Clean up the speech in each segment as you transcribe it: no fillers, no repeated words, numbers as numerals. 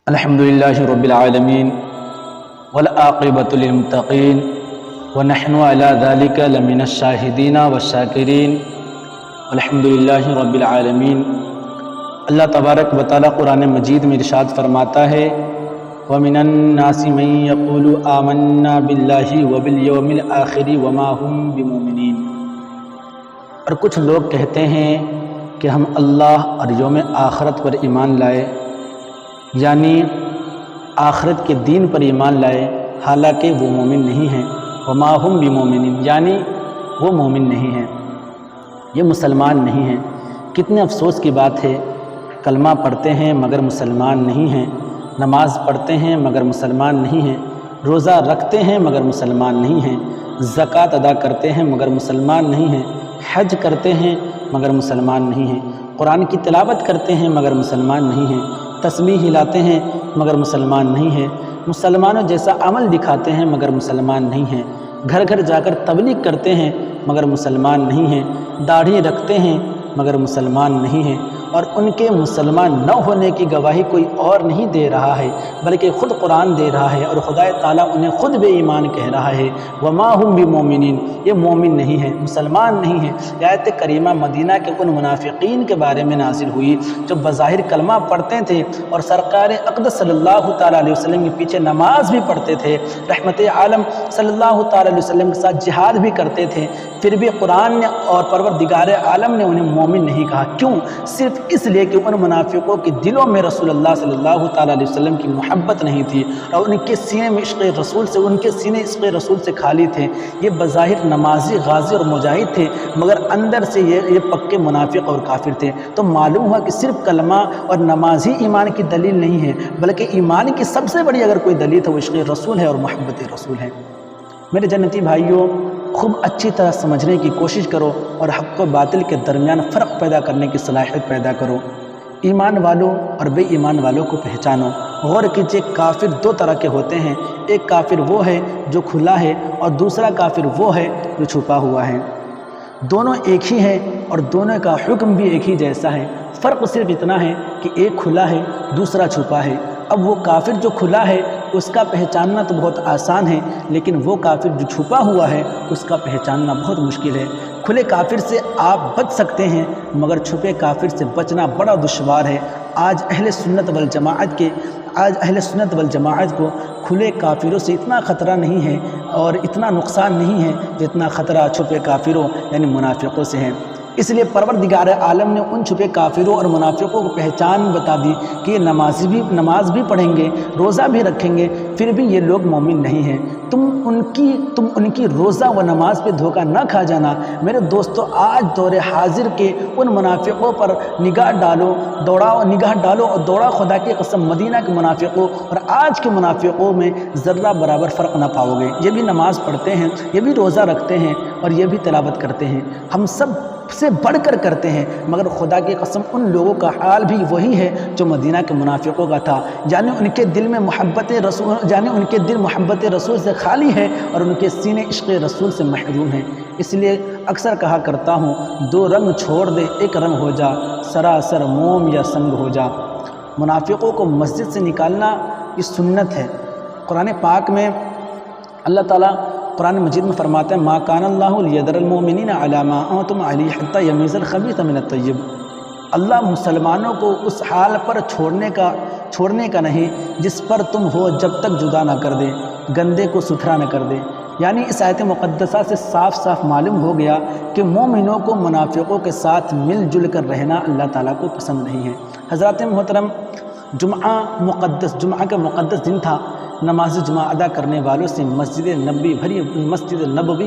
الحمد للہ رب العالمین والعاقبۃ للمتقین ونحن علی ذلک لمن الشاہدین والشاکرین الحمد للہ رب العالمین۔ اللہ تبارک و تعالیٰ قرآن مجید میں ارشاد فرماتا ہے وَمِنَ النَّاسِ مَن يَقُولُ آمَنَّا بِاللَّهِ وَبِالْيَوْمِ الْآخِرِ وَمَا هُمْ بِمُؤْمِنِينَ، اور کچھ لوگ کہتے ہیں کہ ہم اللہ اور یوم آخرت پر ایمان لائے، یعنی آخرت کے دین پر ایمان لائے، حالانکہ وہ مومن نہیں ہیں۔ وَمَا هُمْ بِمُؤْمِنِينَ، یعنی وہ مومن نہیں ہیں، یہ مسلمان نہیں ہیں۔ کتنے افسوس کی بات ہے، کلمہ پڑھتے ہیں مگر مسلمان نہیں ہیں، نماز پڑھتے ہیں مگر مسلمان نہیں ہیں، روزہ رکھتے ہیں مگر مسلمان نہیں ہیں، زکوٰۃ ادا کرتے ہیں مگر مسلمان نہیں ہیں، حج کرتے ہیں مگر مسلمان نہیں ہیں، قرآن کی تلاوت کرتے ہیں مگر مسلمان نہیں ہیں، تسبیح ہلاتے ہیں مگر مسلمان نہیں ہیں، مسلمانوں جیسا عمل دکھاتے ہیں مگر مسلمان نہیں ہیں، گھر گھر جا کر تبلیغ کرتے ہیں مگر مسلمان نہیں ہیں، داڑھی رکھتے ہیں مگر مسلمان نہیں ہیں، اور ان کے مسلمان نہ ہونے کی گواہی کوئی اور نہیں دے رہا ہے بلکہ خود قرآن دے رہا ہے، اور خدا تعالیٰ انہیں خود بے ایمان کہہ رہا ہے۔ وَمَا هُمْ بِمُؤْمِنِينَ، یہ مومن نہیں ہیں، مسلمان نہیں ہیں۔ یہ آیت کریمہ مدینہ کے ان منافقین کے بارے میں نازل ہوئی جو بظاہر کلمہ پڑھتے تھے اور سرکار اقدس صلی اللہ تعالیٰ علیہ وسلم کے پیچھے نماز بھی پڑھتے تھے، رحمت عالم صلی اللہ تعالیٰ علیہ وسلم کے ساتھ جہاد بھی کرتے تھے، پھر بھی قرآن نے اور پروردگار عالم نے انہیں مومن نہیں کہا۔ کیوں؟ صرف اس لیے کہ ان منافقوں کے دلوں میں رسول اللہ صلی اللہ تعالیٰ علیہ وسلم کی محبت نہیں تھی، اور ان کے سینے میں عشق رسول سے، ان کے سینے عشق رسول سے خالی تھے۔ یہ بظاہر نمازی، غازی اور مجاہد تھے، مگر اندر سے یہ پکے منافق اور کافر تھے۔ تو معلوم ہوا کہ صرف کلمہ اور نماز ہی ایمان کی دلیل نہیں ہے، بلکہ ایمان کی سب سے بڑی اگر کوئی دلیل ہے وہ عشق رسول ہے اور محبت رسول ہے۔ میرے جنتی بھائیوں، خوب اچھی طرح سمجھنے کی کوشش کرو اور حق و باطل کے درمیان فرق پیدا کرنے کی صلاحیت پیدا کرو۔ ایمان والوں اور بے ایمان والوں کو پہچانو۔ غور کیجئے، کافر دو طرح کے ہوتے ہیں، ایک کافر وہ ہے جو کھلا ہے اور دوسرا کافر وہ ہے جو چھپا ہوا ہے۔ دونوں ایک ہی ہیں اور دونوں کا حکم بھی ایک ہی جیسا ہے، فرق صرف اتنا ہے کہ ایک کھلا ہے، دوسرا چھپا ہے۔ اب وہ کافر جو کھلا ہے اس کا پہچاننا تو بہت آسان ہے، لیکن وہ کافر جو چھپا ہوا ہے اس کا پہچاننا بہت مشکل ہے۔ کھلے کافر سے آپ بچ سکتے ہیں مگر چھپے کافر سے بچنا بڑا دشوار ہے۔ آج اہل سنت والجماعت کو کھلے کافروں سے اتنا خطرہ نہیں ہے اور اتنا نقصان نہیں ہے جتنا خطرہ چھپے کافروں یعنی منافقوں سے ہے۔ اس لیے پروردگار عالم نے ان چھپے کافروں اور منافقوں کو پہچان بتا دی کہ یہ نماز بھی پڑھیں گے، روزہ بھی رکھیں گے، پھر بھی یہ لوگ مومن نہیں ہیں۔ تم ان کی روزہ و نماز پہ دھوکہ نہ کھا جانا۔ میرے دوستو، آج دور حاضر کے ان منافقوں پر نگاہ ڈالو اور دوڑا خدا کی قسم، مدینہ کے منافقوں اور آج کے منافقوں میں ذرہ برابر فرق نہ پاؤ گے۔ یہ بھی نماز پڑھتے ہیں، یہ بھی روزہ رکھتے ہیں اور یہ بھی تلاوت کرتے ہیں، ہم سب سے بڑھ کر کرتے ہیں، مگر خدا کی قسم ان لوگوں کا حال بھی وہی ہے جو مدینہ کے منافقوں کا تھا، یعنی ان کے دل محبت رسول سے خالی ہے اور ان کے سینے عشق رسول سے محروم ہیں۔ اس لیے اکثر کہا کرتا ہوں، دو رنگ چھوڑ دے ایک رنگ ہو جا، سراسر موم یا سنگ ہو جا۔ منافقوں کو مسجد سے نکالنا یہ سنت ہے۔ قرآن پاک میں اللہ تعالیٰ قرآن مجید میں فرماتا ہے ما کان اللہ لیذر المؤمنین علی ما انتم علیہ حتی یمیز الخبیث من الطیب۔ اللہ مسلمانوں کو اس حال پر چھوڑنے کا نہیں جس پر تم ہو جب تک جدا نہ کر دے، گندے کو ستھرا نہ کر دے۔ یعنی اس آیت مقدسہ سے صاف صاف معلوم ہو گیا کہ مومنوں کو منافقوں کے ساتھ مل جل کر رہنا اللہ تعالیٰ کو پسند نہیں ہے۔ حضرات محترم، جمعہ کا مقدس دن تھا، نماز جمعہ ادا کرنے والوں سے مسجد نبوی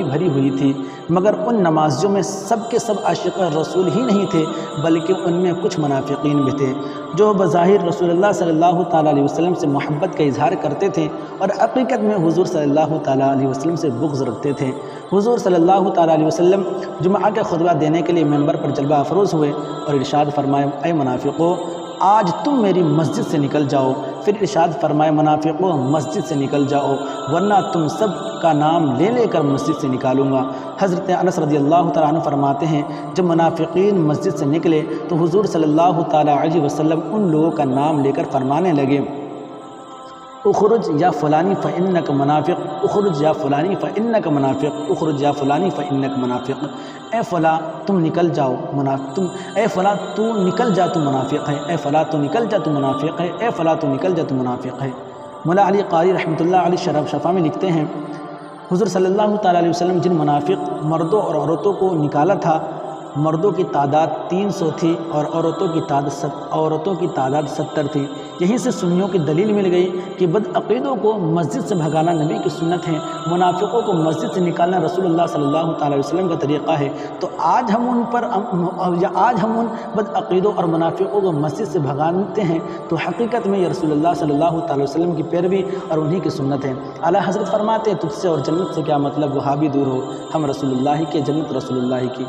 بھری ہوئی تھی، مگر ان نمازیوں میں سب کے سب عاشق رسول ہی نہیں تھے، بلکہ ان میں کچھ منافقین بھی تھے جو بظاہر رسول اللہ صلی اللہ تعالیٰ علیہ وسلم سے محبت کا اظہار کرتے تھے اور حقیقت میں حضور صلی اللہ تعالیٰ علیہ وسلم سے بغض رکھتے تھے۔ حضور صلی اللہ تعالیٰ علیہ وسلم جمعہ کا خطبہ دینے کے لیے ممبر پر جلوہ افروز ہوئے اور ارشاد فرمائے، اے منافقو، آج تم میری مسجد سے نکل جاؤ۔ پھر ارشاد فرمائے، منافقوں مسجد سے نکل جاؤ ورنہ تم سب کا نام لے لے کر مسجد سے نکالوں گا۔ حضرت انس رضی اللہ تعالیٰ عنہ فرماتے ہیں، جب منافقین مسجد سے نکلے تو حضور صلی اللہ تعالیٰ علیہ وسلم ان لوگوں کا نام لے کر فرمانے لگے، اخرج یا فلانی فإنک منافق، اخرج یا فلانی فإنک منافق، اخرج یا فلانی فإنک منافق، اے فلاں تم نکل جاؤ اے فلاں تو نکل جا تو منافق ہے، اے فلاں تو نکل جا تو منافق ہے، اے فلاں تو نکل جا تو منافق ہے۔ مولا علی قاری رحمۃ اللہ علیہ شرح شفا میں لکھتے ہیں حضور صلی اللہ تعالیٰ علیہ وسلم جن منافق مردوں اور عورتوں کو نکالا تھا، مردوں کی تعداد 300 تھی اور عورتوں کی تعداد 70 تھی۔ یہیں سے سنیوں کی دلیل مل گئی کہ بدعقیدوں کو مسجد سے بھگانا نبی کی سنت ہے، منافقوں کو مسجد سے نکالنا رسول اللہ صلی اللہ تعالیٰ علیہ وسلم کا طریقہ ہے۔ تو آج ہم ان بدعقیدوں اور منافقوں کو مسجد سے بھگاتے ہیں تو حقیقت میں یہ رسول اللہ صلی اللہ تعالیٰ علیہ وسلم کی پیروی اور انہی کی سنت ہے۔ اعلیٰ حضرت فرماتے ہیں تجھ سے اور جنت سے کیا مطلب، وہاں بھی دور ہو، ہم رسول اللہ کی، جنت رسول اللہ کی۔